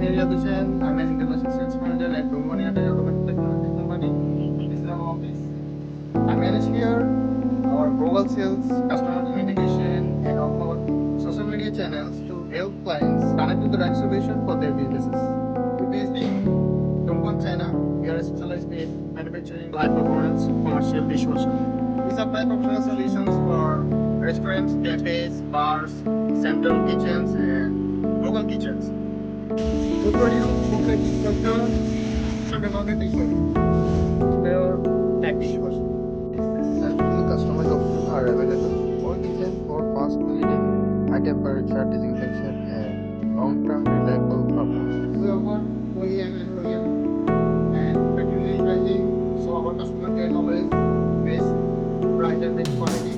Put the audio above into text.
area Dushan. I'm an international sales manager at Romania Automotive Technology Company. This is our office. I manage here our global sales, customer communication, and our social media channels to help clients connect with the right solution for their businesses. We're based in Dongguan, China. We are specialized in manufacturing high performance commercial dishwasher. We supply professional solutions for restaurants, cafés, bars, central kitchens, and global kitchens. What are you focusing on? Talk about the technology. Your tech dishwasher. Helpful customized options are available for kitchen for fast cleaning, high temperature disinfection, and long-term reliable performance. We offer OEM and OEM and competitive pricing, so our customer can always best price and best quality